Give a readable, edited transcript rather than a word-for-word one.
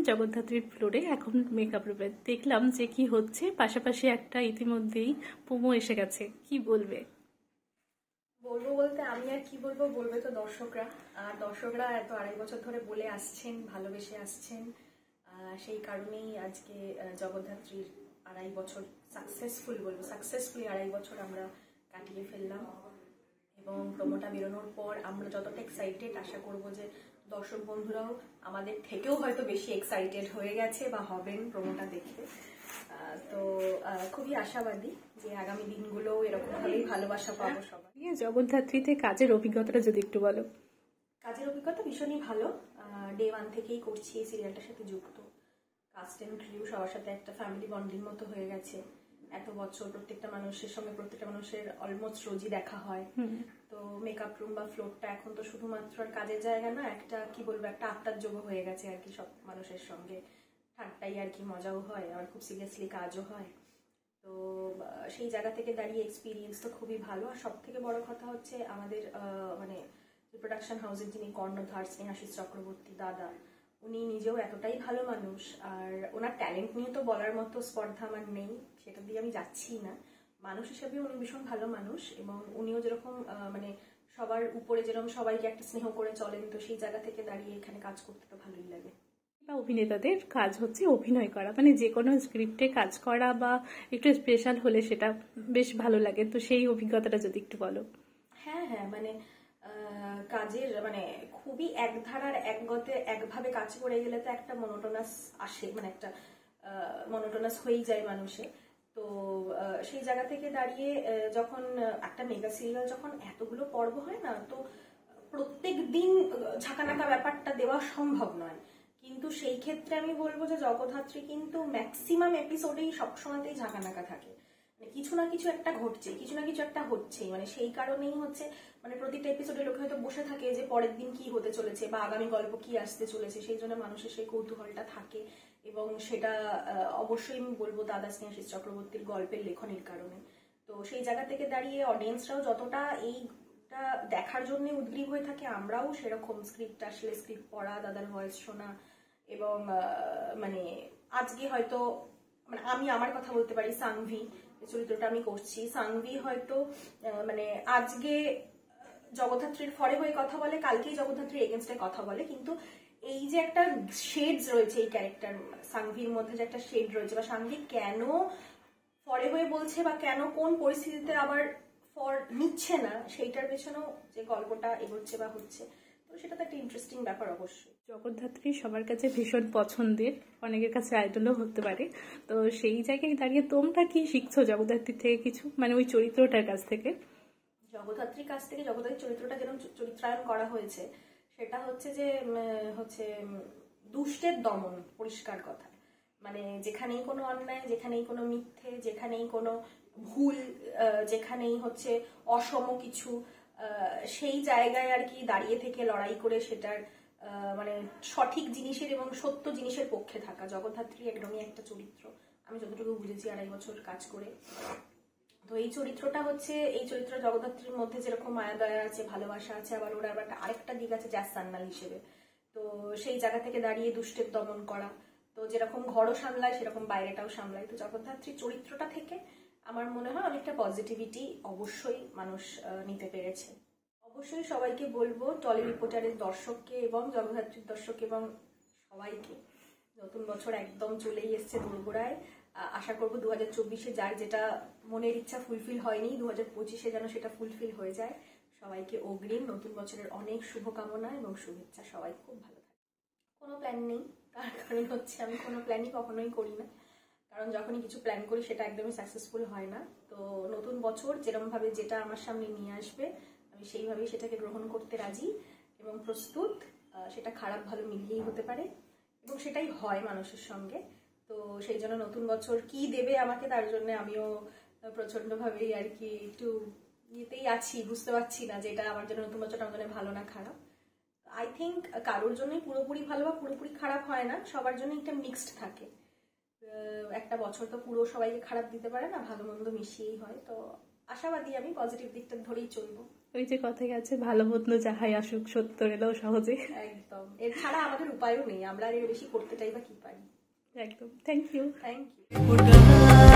জগদ্ধাত্রীর ফ্লোরে। এখন মেকআপ রুমে দেখলাম যে কি হচ্ছে, পাশাপাশি একটা ইতিমধ্যেই প্রোমো এসে গেছে। কি বলবে? বলবো বলতে আমি আর কি বলবো, বলবে তো দর্শকরা। আর দর্শকরা এত 2.5 বছর ধরে বলে আসছেন, ভালোবেসে আসছেন, সেই কারণেই আজকে জগদ্ধাত্রীর 2.5 বছর সাকসেসফুলি 2.5 বছর আমরা কাটিয়ে ফেললাম। এবং প্রোমোটা বেরোনোর পর আমরা যতটা এক্সাইটেড, আশা করব যে দর্শক বন্ধুরাও আমাদের থেকেও হয়তো বেশি এক্সাইটেড হয়ে গেছে বা হবেন প্রোমোটা দেখে। তো খুবই আশাবাদী যে আগামী দিনগুলো এরকম ভাবেই ভালোবাসা পাবো সবাই। জগদ্ধাত্রীতে কাজের অভিজ্ঞতাটা যদি একটু বলো। কাজের অভিজ্ঞতা ভীষণই ভালো। ডে 1 থেকেই করছি এই সিরিয়ালটার সাথে যুক্ত। কাস্ট এন্ড ক্রিউ সবার সাথে একটা ফ্যামিলি বন্ডিং মতো হয়ে গেছে। এত বছর প্রত্যেকটা মানুষের সঙ্গে প্রত্যেকটা মানুষের অলমোস্ট রোজই দেখা হয়। তো মেকআপ রুম বা ফ্লোরটা এখন তো শুধুমাত্র আর কাজের জায়গা না, একটা কি বলবো, একটা আড্ডার যোগ্য হয়ে গেছে আর কি। সব মানুষের সঙ্গে ঠাট্টাই আর কি, মজাও হয়, আবার খুব সিরিয়াসলি কাজও হয়। তো সেই জায়গা থেকে দাঁড়িয়ে এক্সপিরিয়েন্স তো খুবই ভালো। আর সব থেকে বড় কথা হচ্ছে আমাদের মানে প্রোডাকশন হাউসের যিনি কর্ণধার স্নেহাশিস চক্রবর্তী দাদা, উনি নিজেও এতটাই ভালো মানুষ। আর ওনার ট্যালেন্ট নিয়ে তো বলার মতো স্পর্ধা আমার নেই, সেটা দিয়ে আমি যাচ্ছি না। মানুষ হিসেবে উনি ভীষণ ভালো মানুষ, এবং উনিও যেরকম মানে সবার উপরে যেরকম সবাইকে একটা স্নেহ করে চলেন, তো সেই জায়গা থেকে দাঁড়িয়ে এখানে কাজ করতে তো ভালোই লাগে। অভিনেতাদের কাজ হচ্ছে অভিনয় করা, মানে যে কোনো স্ক্রিপ্টে কাজ করা বা একটু স্পেশাল হলে সেটা বেশ ভালো লাগে। তো সেই অভিজ্ঞতাটা যদি একটু বলো। হ্যাঁ, মানে কাজের মানে খুবই একধারার একগতে একভাবে কাজ করে গেলে তো একটা মনোটোনাস আসে, মানে একটা মনোটোনাস হয়েই যায় মানুষের। তো সেই জায়গা থেকে দাঁড়িয়ে যখন একটা মেগা সিরিয়াল যখন এতগুলো পর্ব হয় না, তো প্রত্যেক দিন ঝাঁকানাকা ব্যাপারটা দেওয়া সম্ভব নয়। কিন্তু সেই ক্ষেত্রে আমি বলবো যে জগদ্ধাত্রী কিন্তু ম্যাক্সিমাম এপিসোডেই সবসময়তেই ঝাঁকানাকা থাকে। কিছু না কিছু একটা ঘটছে, কিছু না কিছু একটা হচ্ছেই। মানে সেই কারণেই হচ্ছে মানে প্রতিটা এপিসোডে লোকে হয়তো বসে থাকে যে পরের দিন কি হতে চলেছে বা আগামী গল্প কি আসতে চলেছে, সেই জন্য মানুষের সেই কৌতূহলটা থাকে। এবং সেটা অবশ্যই আমি বলবো দাদা স্নেহাশিস চক্রবর্তীর গল্পের লেখনের কারণে। তো সেই জায়গা থেকে দাঁড়িয়ে অডিয়েন্সরাও যতটা এইটা দেখার জন্য উদ্গ্রীব হয়ে থাকে, আমরাও সেরকম স্ক্রিপ্ট আসলে স্ক্রিপ্ট পড়া, দাদার ভয়েস শোনা, এবং মানে আজকে হয়তো মানে আমি আমার কথা বলতে পারি, সাংভি চরিত্রটা আমি করছি, সাংভি হয়তো মানে আজকে জগদ্ধাত্রীর ফরে হয়ে কথা বলে, কালকেই জগদ্ধাত্রীর এগেনস্টে কথা বলে, কিন্তু এই যে একটা শেডস রয়েছে এই ক্যারেক্টার সাংভির মধ্যে, যে একটা শেড রয়েছে, বা সাংভি কেন ফরে হয়ে বলছে বা কেন কোন পরিস্থিতিতে আবার ফর নিচ্ছে না, সেইটার পেছনেও যে গল্পটা এগোচ্ছে বা হচ্ছে, তো সেটা তো একটা ইন্টারেস্টিং ব্যাপার অবশ্যই। জগদ্ধাত্রী সবার কাছে ভীষণ পছন্দের, অনেকের কাছে আইডলও হতে পারে। তো সেই জায়গায় দাঁড়িয়ে তোমরা কি শিখছো জগদ্ধাত্রীর থেকে কিছু, মানে ওই চরিত্রটার কাছ থেকে? জগদ্ধাত্রীর কাছ থেকে জগদ্ধাত্রীর চরিত্রটা যেরকম চরিত্রায়ন করা হয়েছে, সেটা হচ্ছে যে হচ্ছে দুষ্টের দমন, পরিষ্কার কথা। মানে যেখানেই কোনো অন্যায়, যেখানেই কোনো মিথ্যে, যেখানেই কোনো ভুল, যেখানেই হচ্ছে অসম কিছু, সেই জায়গায় আর কি দাঁড়িয়ে থেকে লড়াই করে সেটার মানে সঠিক জিনিসের এবং সত্য জিনিসের পক্ষে থাকা। জগদ্ধাত্রী একদমই একটা চরিত্র, আমি যতটুকু বুঝেছি 2.5 বছর কাজ করে। তো এই চরিত্রটা হচ্ছে, এই চরিত্র জগদ্ধাত্রীর মধ্যে যেরকম মায়া দয়া আছে, ভালোবাসা আছে, আবার ওর আবার আরেকটা দিক আছে জ্যাস সান্নাল হিসেবে। তো সেই জায়গা থেকে দাঁড়িয়ে দুষ্টের দমন করা, তো যেরকম ঘরও সামলায় সেরকম বাইরেটাও সামলায়। তো জগদ্ধাত্রীর চরিত্রটা থেকে আমার মনে হয় অনেকটা পজিটিভিটি অবশ্যই মানুষ নিতে পেরেছে। অবশ্যই সবাইকে বলবো, টলি রিপোর্টারের দর্শককে এবং জগদ্ধাত্রীর দর্শক এবং সবাইকে, নতুন বছর একদম চলেই এসছে দোরগোড়ায়। আশা করবো 2024-এ যার যেটা মনের ইচ্ছা ফুলফিল হয়নি, 2025-এ যেন সেটা ফুলফিল হয়ে যায়। সবাইকে অগ্রিম নতুন বছরের অনেক শুভকামনা এবং শুভেচ্ছা। সবাই খুব ভালো থাকে। কোনো প্ল্যান নেই, তার কারণ হচ্ছে আমি কোনো প্ল্যানই কখনোই করি না, কারণ যখনই কিছু প্ল্যান করি সেটা একদমই সাকসেসফুল হয় না। তো নতুন বছর যেরকমভাবে যেটা আমার সামনে নিয়ে আসবে, আমি সেইভাবেই সেটাকে গ্রহণ করতে রাজি এবং প্রস্তুত। সেটা খারাপ ভালো মিলিয়েই হতে পারে, এবং সেটাই হয় মানুষের সঙ্গে। তো সেই জন্য নতুন বছর কি দেবে আমাকে, তার জন্য আমিও প্রচন্ডভাবেই আর কি একটু ইয়েতেই আছি, বুঝতে পারছি না যে এটা আমার জন্য নতুন বছরটা আমার জন্য ভালো না খারাপ। আই থিঙ্ক কারোর জন্যই পুরোপুরি ভালো বা পুরোপুরি খারাপ হয় না, সবার জন্য একটা মিক্সড থাকে। একটা বছর তো পুরো সবাইকে খারাপ দিতে পারে না, ভালো মন্দ মিশিয়েই হয়। তো আশাবাদী, আমি পজিটিভ দিকটা ধরেই চলবো। ওই যে কথাই আছে, ভালো মন্দ যাহাই আসুক সত্য এলেও সহজে। একদম, এর ছাড়া আমাদের উপায়ও নেই, আমরা আর এর বেশি করতে চাই বা কি পারি। একদম। Thank you. Thank you.